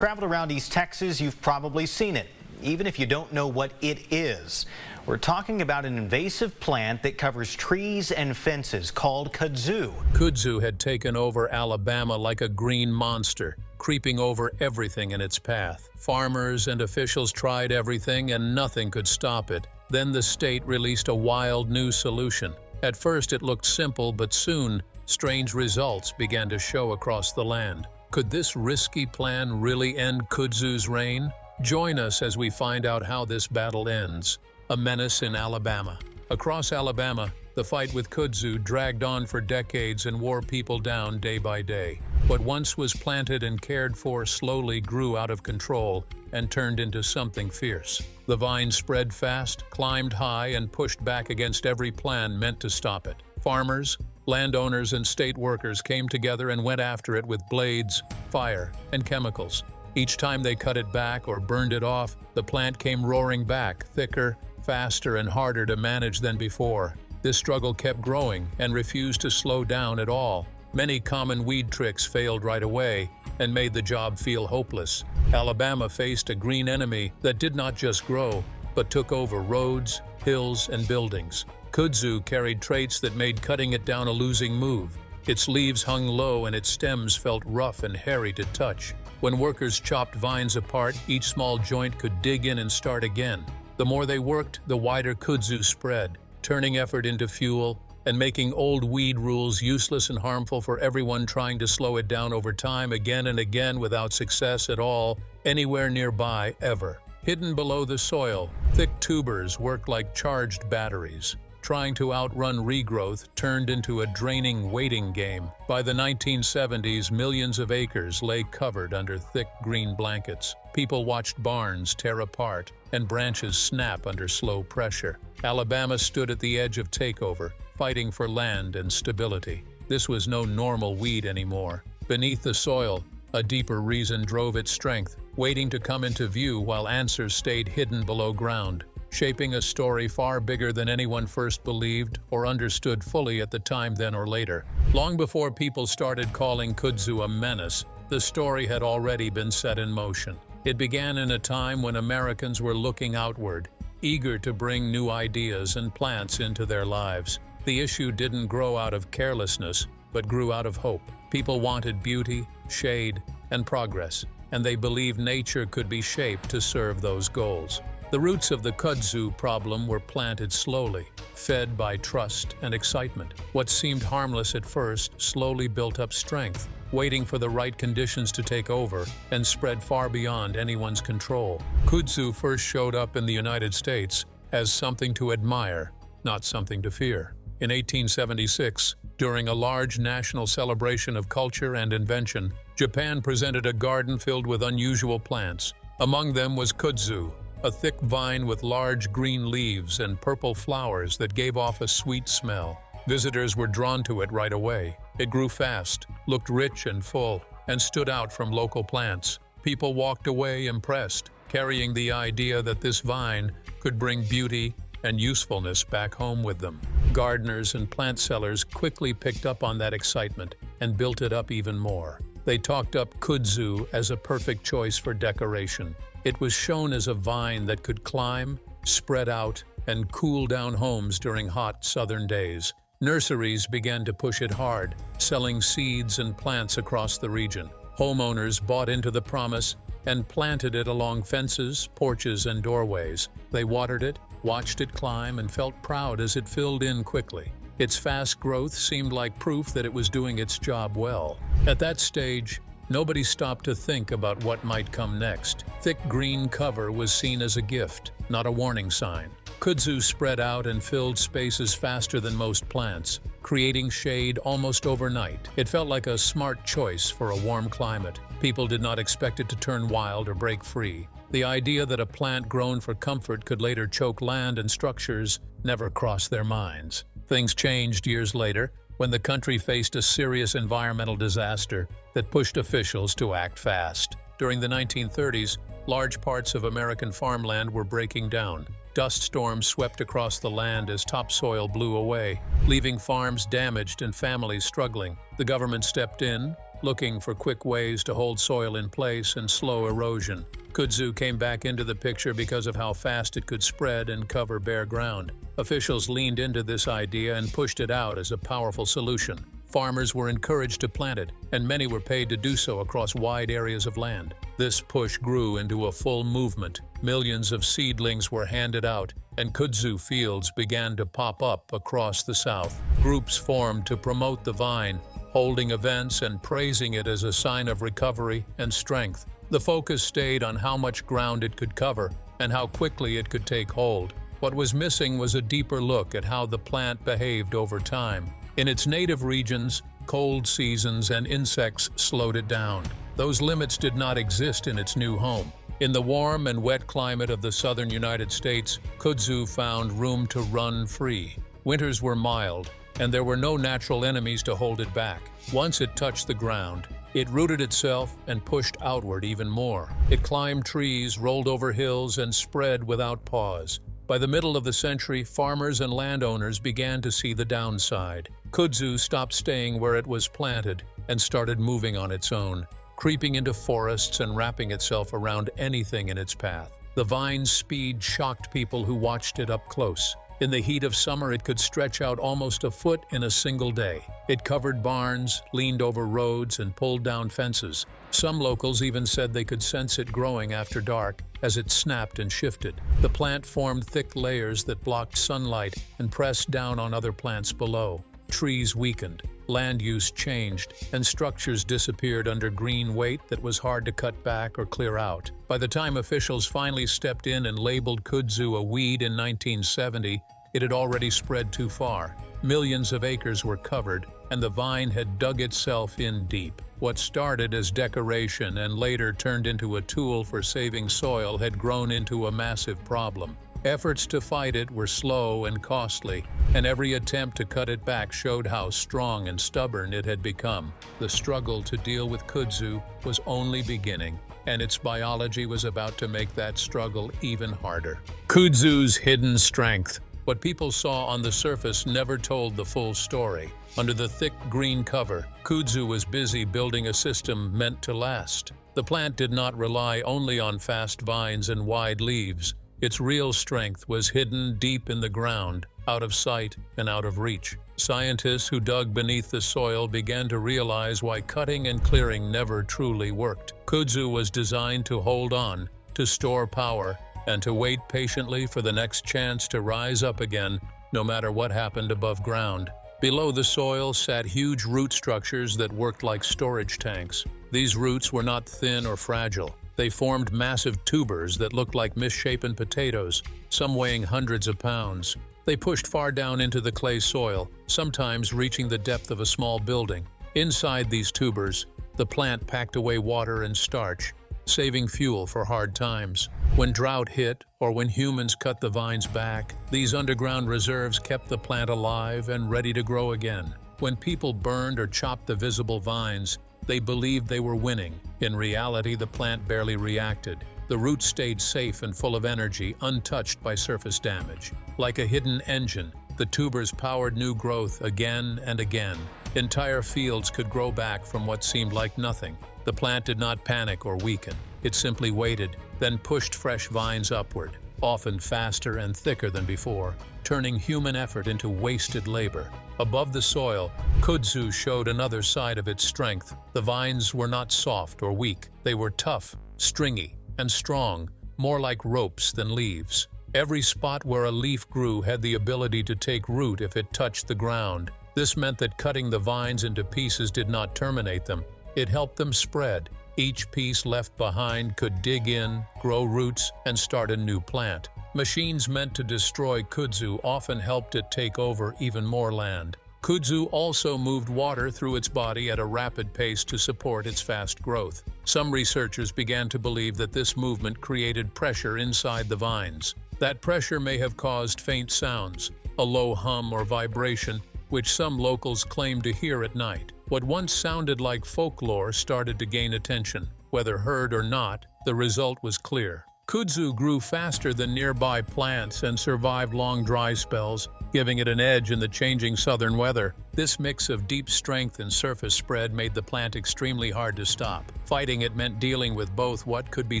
Traveled around East Texas, you've probably seen it, even if you don't know what it is. We're talking about an invasive plant that covers trees and fences called kudzu. Kudzu had taken over Alabama like a green monster, creeping over everything in its path. Farmers and officials tried everything and nothing could stop it. Then the state released a wild new solution. At first it looked simple, but soon strange results began to show across the land. Could this risky plan really end Kudzu's reign? Join us as we find out how this battle ends. A menace in Alabama. Across Alabama, the fight with Kudzu dragged on for decades and wore people down day by day. What once was planted and cared for slowly grew out of control and turned into something fierce. The vine spread fast, climbed high, and pushed back against every plan meant to stop it. Farmers, landowners, and state workers came together and went after it with blades, fire, and chemicals. Each time they cut it back or burned it off, the plant came roaring back, thicker, faster, and harder to manage than before. This struggle kept growing and refused to slow down at all. Many common weed tricks failed right away and made the job feel hopeless. Alabama faced a green enemy that did not just grow, but took over roads, hills, and buildings. Kudzu carried traits that made cutting it down a losing move. Its leaves hung low and its stems felt rough and hairy to touch. When workers chopped vines apart, each small joint could dig in and start again. The more they worked, the wider Kudzu spread, turning effort into fuel and making old weed rules useless and harmful for everyone trying to slow it down over time, again and again, without success at all anywhere nearby ever. Hidden below the soil, thick tubers worked like charged batteries. Trying to outrun regrowth turned into a draining waiting game. By the 1970s, millions of acres lay covered under thick green blankets. People watched barns tear apart and branches snap under slow pressure. Alabama stood at the edge of takeover, fighting for land and stability. This was no normal weed anymore. Beneath the soil, a deeper reason drove its strength, waiting to come into view while answers stayed hidden below ground, shaping a story far bigger than anyone first believed or understood fully at the time then or later. Long before people started calling Kudzu a menace, the story had already been set in motion. It began in a time when Americans were looking outward, eager to bring new ideas and plants into their lives. The issue didn't grow out of carelessness, but grew out of hope. People wanted beauty, shade, and progress, and they believed nature could be shaped to serve those goals. The roots of the kudzu problem were planted slowly, fed by trust and excitement. What seemed harmless at first slowly built up strength, waiting for the right conditions to take over and spread far beyond anyone's control. Kudzu first showed up in the United States as something to admire, not something to fear. In 1876, during a large national celebration of culture and invention, Japan presented a garden filled with unusual plants. Among them was kudzu, a thick vine with large green leaves and purple flowers that gave off a sweet smell. Visitors were drawn to it right away. It grew fast, looked rich and full, and stood out from local plants. People walked away impressed, carrying the idea that this vine could bring beauty and usefulness back home with them. Gardeners and plant sellers quickly picked up on that excitement and built it up even more. They talked up kudzu as a perfect choice for decoration. It was shown as a vine that could climb, spread out, and cool down homes during hot southern days. Nurseries began to push it hard, selling seeds and plants across the region. Homeowners bought into the promise and planted it along fences, porches, and doorways. They watered it, watched it climb, and felt proud as it filled in quickly. Its fast growth seemed like proof that it was doing its job well. At that stage, nobody stopped to think about what might come next. Thick green cover was seen as a gift, not a warning sign. Kudzu spread out and filled spaces faster than most plants, creating shade almost overnight. It felt like a smart choice for a warm climate. People did not expect it to turn wild or break free. The idea that a plant grown for comfort could later choke land and structures never crossed their minds. Things changed years later when the country faced a serious environmental disaster that pushed officials to act fast. During the 1930s, large parts of American farmland were breaking down. Dust storms swept across the land as topsoil blew away, leaving farms damaged and families struggling. The government stepped in, looking for quick ways to hold soil in place and slow erosion. Kudzu came back into the picture because of how fast it could spread and cover bare ground. Officials leaned into this idea and pushed it out as a powerful solution. Farmers were encouraged to plant it, and many were paid to do so across wide areas of land. This push grew into a full movement. Millions of seedlings were handed out, and kudzu fields began to pop up across the South. Groups formed to promote the vine, holding events and praising it as a sign of recovery and strength. The focus stayed on how much ground it could cover and how quickly it could take hold. What was missing was a deeper look at how the plant behaved over time. In its native regions, cold seasons and insects slowed it down. Those limits did not exist in its new home. In the warm and wet climate of the southern United States, kudzu found room to run free. Winters were mild, and there were no natural enemies to hold it back. Once it touched the ground, it rooted itself and pushed outward even more. It climbed trees, rolled over hills, and spread without pause. By the middle of the century, farmers and landowners began to see the downside. Kudzu stopped staying where it was planted and started moving on its own, creeping into forests and wrapping itself around anything in its path. The vine's speed shocked people who watched it up close. In the heat of summer, it could stretch out almost a foot in a single day. It covered barns, leaned over roads, and pulled down fences. Some locals even said they could sense it growing after dark as it snapped and shifted. The plant formed thick layers that blocked sunlight and pressed down on other plants below. Trees weakened, land use changed, and structures disappeared under green weight that was hard to cut back or clear out. By the time officials finally stepped in and labeled kudzu a weed in 1970, it had already spread too far. Millions of acres were covered, and the vine had dug itself in deep. What started as decoration and later turned into a tool for saving soil had grown into a massive problem. Efforts to fight it were slow and costly, and every attempt to cut it back showed how strong and stubborn it had become. The struggle to deal with kudzu was only beginning, and its biology was about to make that struggle even harder. Kudzu's hidden strength. What people saw on the surface never told the full story. Under the thick green cover, kudzu was busy building a system meant to last. The plant did not rely only on fast vines and wide leaves. Its real strength was hidden deep in the ground, out of sight and out of reach. Scientists who dug beneath the soil began to realize why cutting and clearing never truly worked. Kudzu was designed to hold on, to store power, and to wait patiently for the next chance to rise up again, no matter what happened above ground. Below the soil sat huge root structures that worked like storage tanks. These roots were not thin or fragile. They formed massive tubers that looked like misshapen potatoes, some weighing hundreds of pounds. They pushed far down into the clay soil, sometimes reaching the depth of a small building. Inside these tubers, the plant packed away water and starch, saving fuel for hard times. When drought hit, or when humans cut the vines back, these underground reserves kept the plant alive and ready to grow again. When people burned or chopped the visible vines, they believed they were winning. In reality, the plant barely reacted. The roots stayed safe and full of energy, untouched by surface damage. Like a hidden engine, the tubers powered new growth again and again. Entire fields could grow back from what seemed like nothing. The plant did not panic or weaken. It simply waited, then pushed fresh vines upward, often faster and thicker than before, turning human effort into wasted labor. Above the soil, kudzu showed another side of its strength. The vines were not soft or weak. They were tough, stringy, and strong, more like ropes than leaves. Every spot where a leaf grew had the ability to take root if it touched the ground. This meant that cutting the vines into pieces did not terminate them. It helped them spread. Each piece left behind could dig in, grow roots, and start a new plant. Machines meant to destroy kudzu often helped it take over even more land. Kudzu also moved water through its body at a rapid pace to support its fast growth. Some researchers began to believe that this movement created pressure inside the vines. That pressure may have caused faint sounds, a low hum or vibration, which some locals claimed to hear at night. What once sounded like folklore started to gain attention. Whether heard or not, the result was clear. Kudzu grew faster than nearby plants and survived long dry spells, giving it an edge in the changing southern weather. This mix of deep strength and surface spread made the plant extremely hard to stop. Fighting it meant dealing with both what could be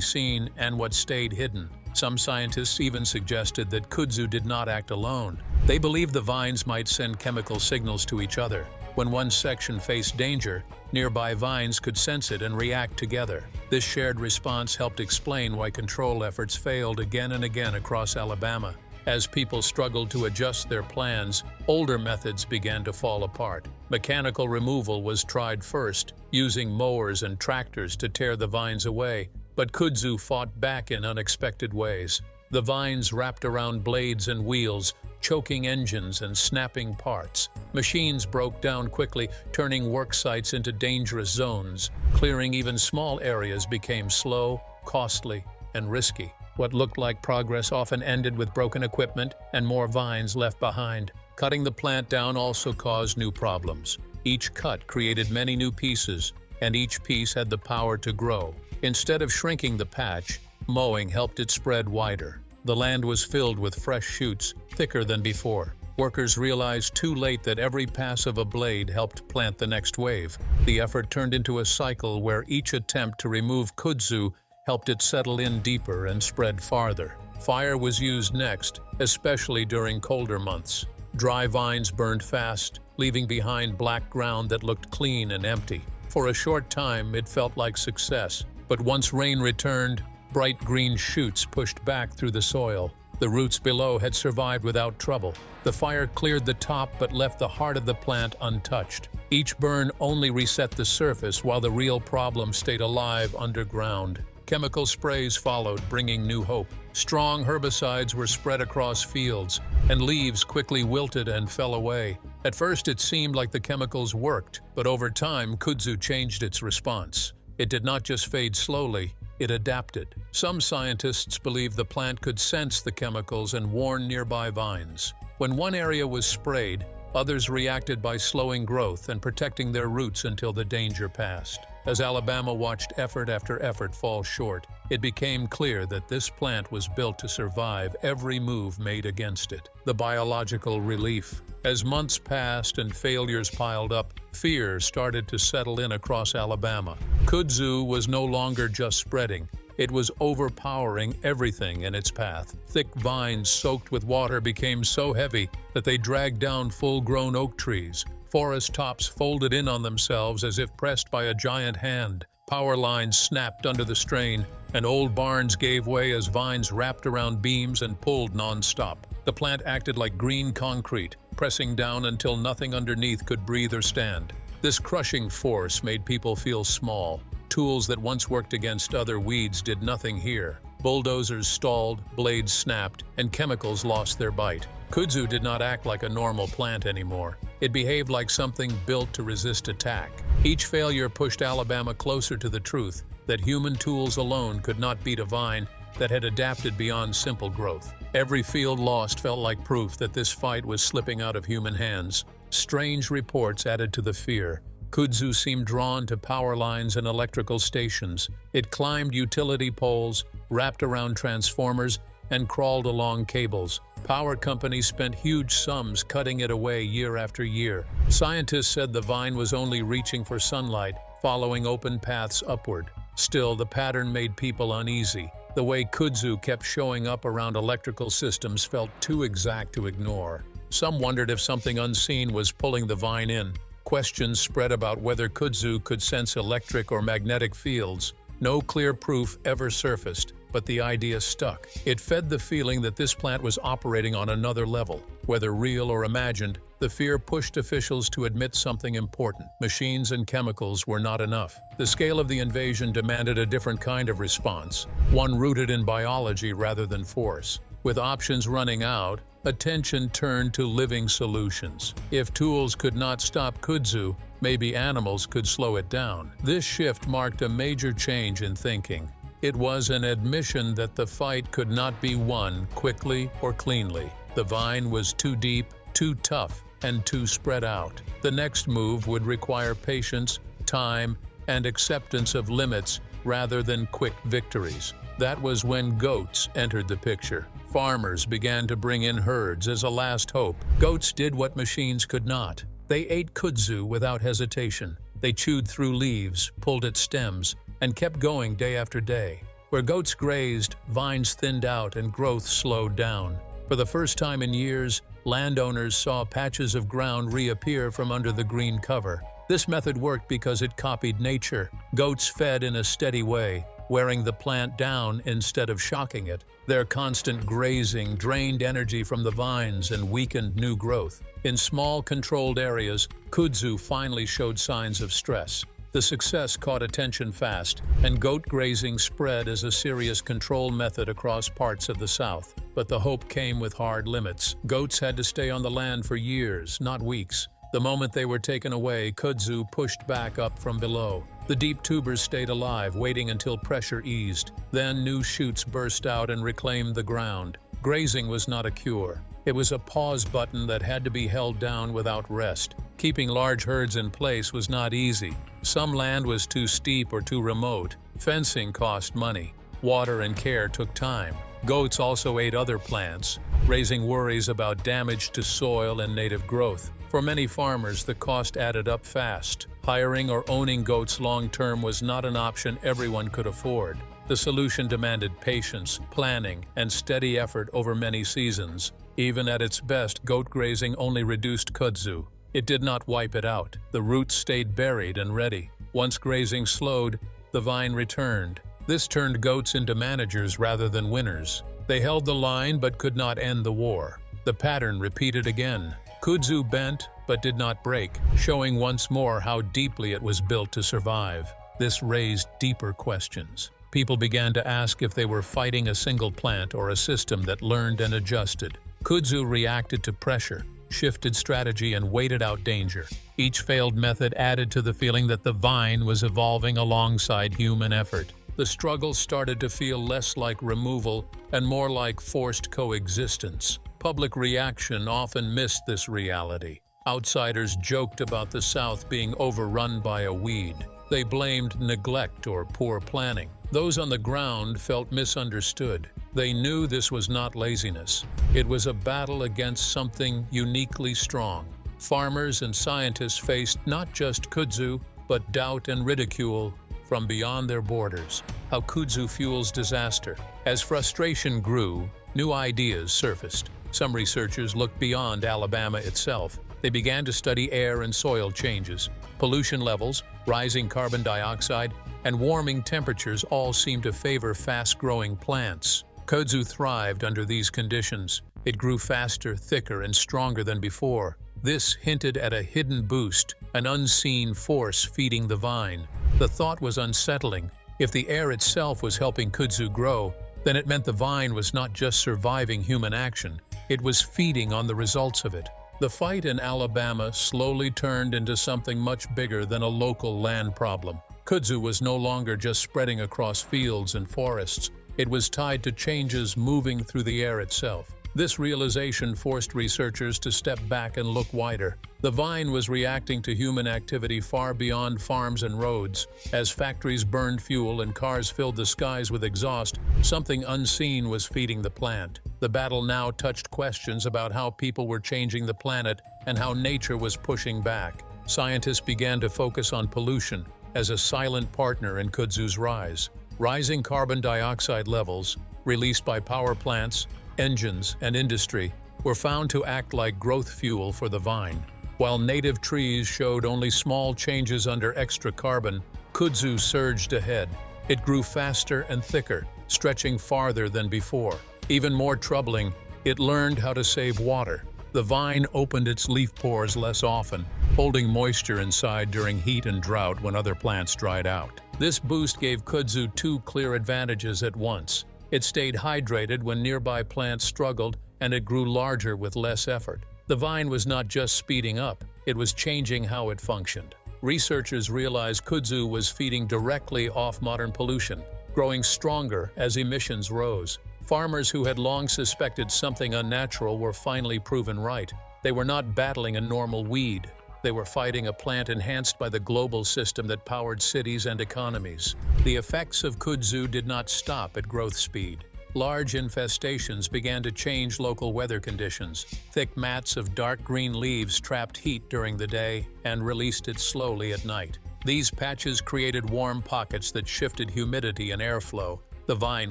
seen and what stayed hidden. Some scientists even suggested that Kudzu did not act alone. They believed the vines might send chemical signals to each other. When one section faced danger, nearby vines could sense it and react together. This shared response helped explain why control efforts failed again and again across Alabama. As people struggled to adjust their plans, older methods began to fall apart. Mechanical removal was tried first, using mowers and tractors to tear the vines away, but Kudzu fought back in unexpected ways. The vines wrapped around blades and wheels, choking engines and snapping parts. Machines broke down quickly, turning work sites into dangerous zones. Clearing even small areas became slow, costly, and risky. What looked like progress often ended with broken equipment and more vines left behind. Cutting the plant down also caused new problems. Each cut created many new pieces, and each piece had the power to grow. Instead of shrinking the patch, mowing helped it spread wider. The land was filled with fresh shoots, thicker than before. Workers realized too late that every pass of a blade helped plant the next wave. The effort turned into a cycle where each attempt to remove Kudzu helped it settle in deeper and spread farther. Fire was used next, especially during colder months. Dry vines burned fast, leaving behind black ground that looked clean and empty. For a short time, it felt like success. But once rain returned, bright green shoots pushed back through the soil. The roots below had survived without trouble. The fire cleared the top but left the heart of the plant untouched. Each burn only reset the surface while the real problem stayed alive underground. Chemical sprays followed, bringing new hope. Strong herbicides were spread across fields, and leaves quickly wilted and fell away. At first, it seemed like the chemicals worked, but over time, Kudzu changed its response. It did not just fade slowly, it adapted. Some scientists believe the plant could sense the chemicals and warn nearby vines. When one area was sprayed, others reacted by slowing growth and protecting their roots until the danger passed. As Alabama watched effort after effort fall short, it became clear that this plant was built to survive every move made against it. The biological relief. As months passed and failures piled up, fear started to settle in across Alabama. Kudzu was no longer just spreading. It was overpowering everything in its path. Thick vines soaked with water became so heavy that they dragged down full-grown oak trees. Forest tops folded in on themselves as if pressed by a giant hand. Power lines snapped under the strain, and old barns gave way as vines wrapped around beams and pulled non-stop. The plant acted like green concrete, pressing down until nothing underneath could breathe or stand. This crushing force made people feel small. Tools that once worked against other weeds did nothing here. Bulldozers stalled, blades snapped, and chemicals lost their bite. Kudzu did not act like a normal plant anymore. It behaved like something built to resist attack. Each failure pushed Alabama closer to the truth that human tools alone could not beat a vine that had adapted beyond simple growth. Every field lost felt like proof that this fight was slipping out of human hands. Strange reports added to the fear. Kudzu seemed drawn to power lines and electrical stations. It climbed utility poles, wrapped around transformers, and crawled along cables. Power companies spent huge sums cutting it away year after year. Scientists said the vine was only reaching for sunlight, following open paths upward. Still, the pattern made people uneasy. The way Kudzu kept showing up around electrical systems felt too exact to ignore. Some wondered if something unseen was pulling the vine in. Questions spread about whether Kudzu could sense electric or magnetic fields. No clear proof ever surfaced, but the idea stuck. It fed the feeling that this plant was operating on another level. Whether real or imagined, the fear pushed officials to admit something important. Machines and chemicals were not enough. The scale of the invasion demanded a different kind of response, one rooted in biology rather than force. With options running out, attention turned to living solutions. If tools could not stop Kudzu, maybe animals could slow it down. This shift marked a major change in thinking. It was an admission that the fight could not be won quickly or cleanly. The vine was too deep, too tough, and too spread out. The next move would require patience, time, and acceptance of limits rather than quick victories. That was when goats entered the picture. Farmers began to bring in herds as a last hope. Goats did what machines could not. They ate kudzu without hesitation. They chewed through leaves, pulled at stems, and kept going day after day. Where goats grazed, vines thinned out and growth slowed down. For the first time in years, landowners saw patches of ground reappear from under the green cover. This method worked because it copied nature. Goats fed in a steady way, wearing the plant down instead of shocking it. Their constant grazing drained energy from the vines and weakened new growth. In small, controlled areas, kudzu finally showed signs of stress. The success caught attention fast, and goat grazing spread as a serious control method across parts of the South. But the hope came with hard limits. Goats had to stay on the land for years, not weeks. The moment they were taken away, kudzu pushed back up from below. The deep tubers stayed alive, waiting until pressure eased. Then new shoots burst out and reclaimed the ground. Grazing was not a cure. It was a pause button that had to be held down without rest. Keeping large herds in place was not easy. Some land was too steep or too remote. Fencing cost money. Water and care took time. Goats also ate other plants, raising worries about damage to soil and native growth. For many farmers, the cost added up fast. Hiring or owning goats long-term was not an option everyone could afford. The solution demanded patience, planning, and steady effort over many seasons. Even at its best, goat grazing only reduced kudzu. It did not wipe it out. The roots stayed buried and ready. Once grazing slowed, the vine returned. This turned goats into managers rather than winners. They held the line but could not end the war. The pattern repeated again. Kudzu bent but did not break, showing once more how deeply it was built to survive. This raised deeper questions. People began to ask if they were fighting a single plant or a system that learned and adjusted. Kudzu reacted to pressure, shifted strategy, and waited out danger. Each failed method added to the feeling that the vine was evolving alongside human effort. The struggle started to feel less like removal and more like forced coexistence. Public reaction often missed this reality. Outsiders joked about the South being overrun by a weed. They blamed neglect or poor planning. Those on the ground felt misunderstood. They knew this was not laziness. It was a battle against something uniquely strong. Farmers and scientists faced not just kudzu, but doubt and ridicule from beyond their borders. How kudzu fuels disaster. As frustration grew, new ideas surfaced. Some researchers looked beyond Alabama itself. They began to study air and soil changes. Pollution levels, rising carbon dioxide, and warming temperatures all seemed to favor fast-growing plants. Kudzu thrived under these conditions. It grew faster, thicker, and stronger than before. This hinted at a hidden boost, an unseen force feeding the vine. The thought was unsettling. If the air itself was helping kudzu grow, then it meant the vine was not just surviving human action, it was feeding on the results of it. The fight in Alabama slowly turned into something much bigger than a local land problem. Kudzu was no longer just spreading across fields and forests. It was tied to changes moving through the air itself. This realization forced researchers to step back and look wider. The vine was reacting to human activity far beyond farms and roads. As factories burned fuel and cars filled the skies with exhaust, something unseen was feeding the plant. The battle now touched questions about how people were changing the planet and how nature was pushing back. Scientists began to focus on pollution as a silent partner in kudzu's rise. Rising carbon dioxide levels, released by power plants, engines, and industry, were found to act like growth fuel for the vine. While native trees showed only small changes under extra carbon, kudzu surged ahead. It grew faster and thicker, stretching farther than before. Even more troubling, it learned how to save water. The vine opened its leaf pores less often, holding moisture inside during heat and drought when other plants dried out. This boost gave kudzu two clear advantages at once. It stayed hydrated when nearby plants struggled, and it grew larger with less effort. The vine was not just speeding up, it was changing how it functioned. Researchers realized kudzu was feeding directly off modern pollution, growing stronger as emissions rose. Farmers who had long suspected something unnatural were finally proven right. They were not battling a normal weed. They were fighting a plant enhanced by the global system that powered cities and economies. The effects of kudzu did not stop at growth speed. large infestations began to change local weather conditions. Thick mats of dark green leaves trapped heat during the day and released it slowly at night. These patches created warm pockets that shifted humidity and airflow. The vine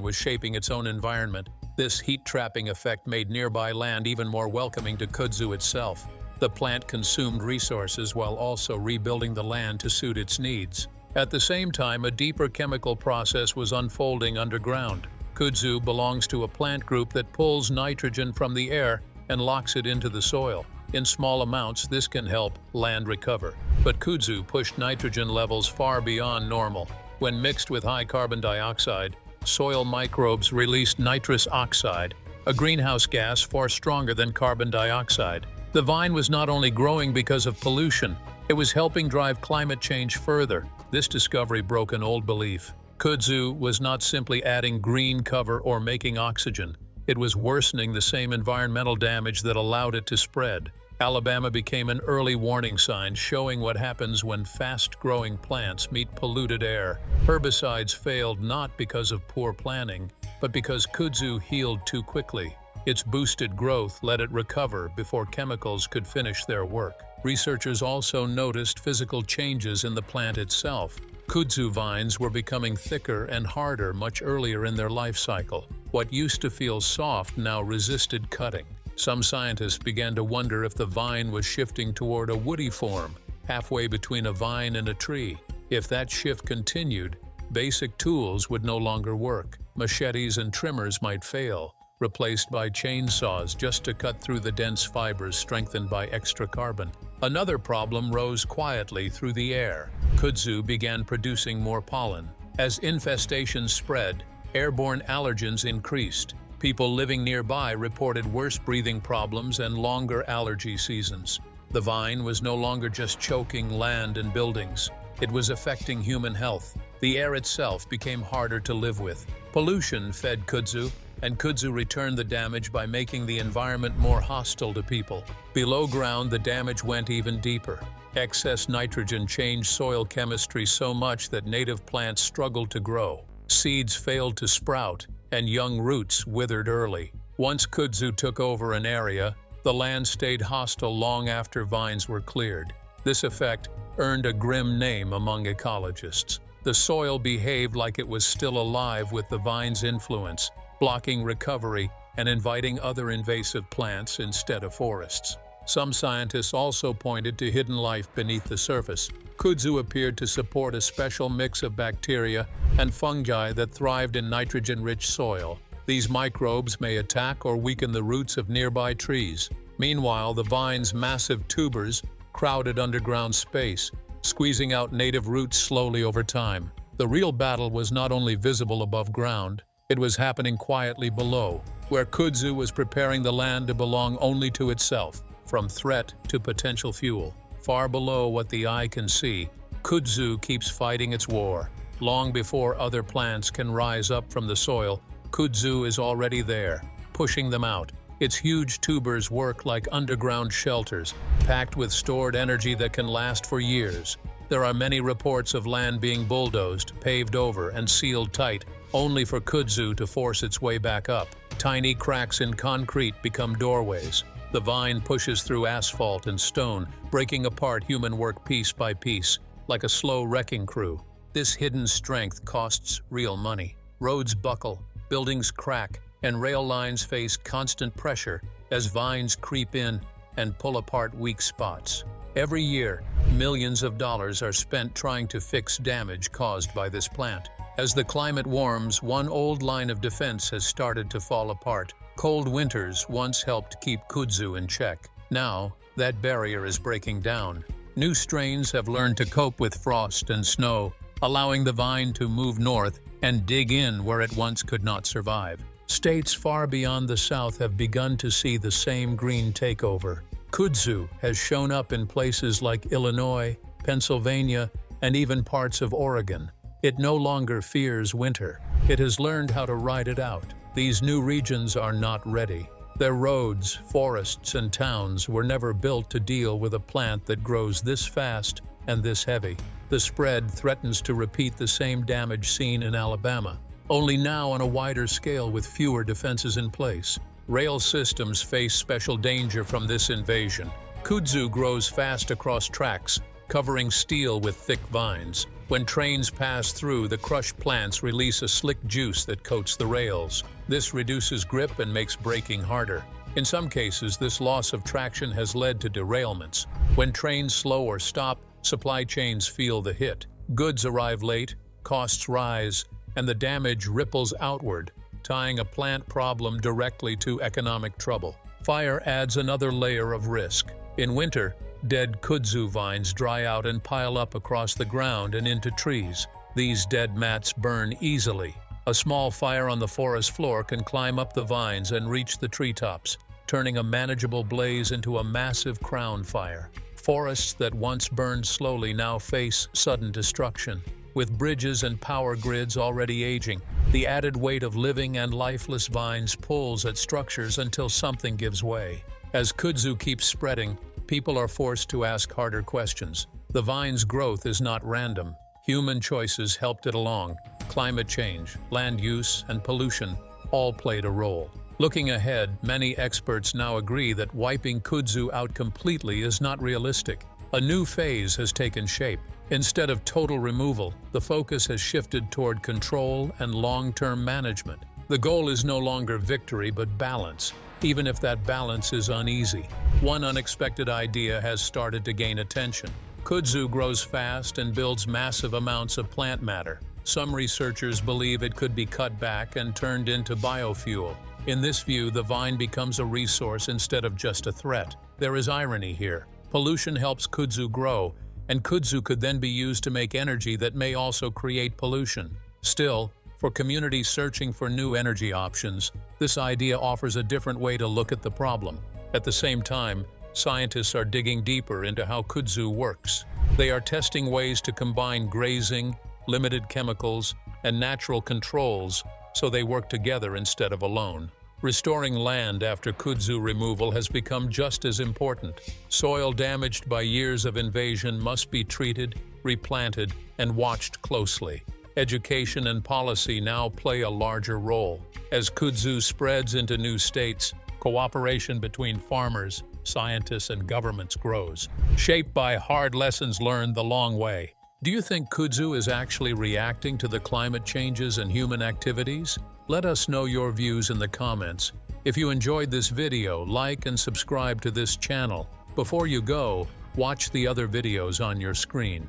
was shaping its own environment. This heat-trapping effect made nearby land even more welcoming to kudzu itself. The plant consumed resources while also rebuilding the land to suit its needs. At the same time, a deeper chemical process was unfolding underground. Kudzu belongs to a plant group that pulls nitrogen from the air and locks it into the soil. In small amounts, this can help land recover. But kudzu pushed nitrogen levels far beyond normal. When mixed with high carbon dioxide, soil microbes released nitrous oxide, a greenhouse gas far stronger than carbon dioxide. The vine was not only growing because of pollution, it was helping drive climate change further. This discovery broke an old belief. Kudzu was not simply adding green cover or making oxygen. It was worsening the same environmental damage that allowed it to spread. Alabama became an early warning sign showing what happens when fast-growing plants meet polluted air. Herbicides failed not because of poor planning, but because kudzu healed too quickly. Its boosted growth let it recover before chemicals could finish their work. Researchers also noticed physical changes in the plant itself. Kudzu vines were becoming thicker and harder much earlier in their life cycle. What used to feel soft now resisted cutting. Some scientists began to wonder if the vine was shifting toward a woody form, halfway between a vine and a tree. If that shift continued, basic tools would no longer work. Machetes and trimmers might fail, replaced by chainsaws just to cut through the dense fibers strengthened by extra carbon. Another problem rose quietly through the air. Kudzu began producing more pollen. As infestations spread, airborne allergens increased. People living nearby reported worse breathing problems and longer allergy seasons. The vine was no longer just choking land and buildings. It was affecting human health. The air itself became harder to live with. Pollution fed kudzu, and kudzu returned the damage by making the environment more hostile to people. Below ground, the damage went even deeper. Excess nitrogen changed soil chemistry so much that native plants struggled to grow. Seeds failed to sprout, and young roots withered early. Once kudzu took over an area, the land stayed hostile long after vines were cleared. This effect earned a grim name among ecologists. The soil behaved like it was still alive with the vine's influence, blocking recovery and inviting other invasive plants instead of forests. Some scientists also pointed to hidden life beneath the surface. Kudzu appeared to support a special mix of bacteria and fungi that thrived in nitrogen-rich soil. These microbes may attack or weaken the roots of nearby trees. Meanwhile, the vine's massive tubers crowded underground space, squeezing out native roots slowly over time. The real battle was not only visible above ground, it was happening quietly below, where kudzu was preparing the land to belong only to itself, from threat to potential fuel. Far below what the eye can see, kudzu keeps fighting its war. Long before other plants can rise up from the soil, kudzu is already there, pushing them out. Its huge tubers work like underground shelters, packed with stored energy that can last for years. There are many reports of land being bulldozed, paved over, and sealed tight, only for kudzu to force its way back up. Tiny cracks in concrete become doorways. The vine pushes through asphalt and stone, breaking apart human work piece by piece, like a slow wrecking crew. This hidden strength costs real money. Roads buckle, buildings crack, and rail lines face constant pressure as vines creep in and pull apart weak spots. Every year, millions of dollars are spent trying to fix damage caused by this plant. As the climate warms, one old line of defense has started to fall apart. Cold winters once helped keep kudzu in check. Now, that barrier is breaking down. New strains have learned to cope with frost and snow, allowing the vine to move north and dig in where it once could not survive. States far beyond the south have begun to see the same green takeover. Kudzu has shown up in places like Illinois, Pennsylvania, and even parts of Oregon. It no longer fears winter. It has learned how to ride it out. These new regions are not ready. Their roads, forests, and towns were never built to deal with a plant that grows this fast and this heavy. The spread threatens to repeat the same damage seen in Alabama. only now on a wider scale with fewer defenses in place. Rail systems face special danger from this invasion. Kudzu grows fast across tracks, covering steel with thick vines. When trains pass through, the crushed plants release a slick juice that coats the rails. This reduces grip and makes braking harder. In some cases, this loss of traction has led to derailments. When trains slow or stop, supply chains feel the hit. Goods arrive late, costs rise, and the damage ripples outward, tying a plant problem directly to economic trouble. Fire adds another layer of risk. In winter, dead kudzu vines dry out and pile up across the ground and into trees. These dead mats burn easily. A small fire on the forest floor can climb up the vines and reach the treetops, turning a manageable blaze into a massive crown fire. Forests that once burned slowly now face sudden destruction. With bridges and power grids already aging, the added weight of living and lifeless vines pulls at structures until something gives way. As kudzu keeps spreading, people are forced to ask harder questions. The vine's growth is not random. Human choices helped it along. Climate change, land use, and pollution all played a role. Looking ahead, many experts now agree that wiping kudzu out completely is not realistic. A new phase has taken shape. Instead of total removal, the focus has shifted toward control and long-term management. The goal is no longer victory but balance, even if that balance is uneasy. One unexpected idea has started to gain attention. Kudzu grows fast and builds massive amounts of plant matter. Some researchers believe it could be cut back and turned into biofuel. In this view, the vine becomes a resource instead of just a threat. There is irony here. Pollution helps kudzu grow, and kudzu could then be used to make energy that may also create pollution. Still, for communities searching for new energy options, this idea offers a different way to look at the problem. At the same time, scientists are digging deeper into how kudzu works. They are testing ways to combine grazing, limited chemicals, and natural controls so they work together instead of alone. Restoring land after kudzu removal has become just as important. Soil damaged by years of invasion must be treated, replanted, and watched closely. Education and policy now play a larger role. As kudzu spreads into new states, cooperation between farmers, scientists, and governments grows, shaped by hard lessons learned the long way. Do you think kudzu is actually reacting to the climate changes and human activities? Let us know your views in the comments. If you enjoyed this video, like and subscribe to this channel. Before you go, watch the other videos on your screen.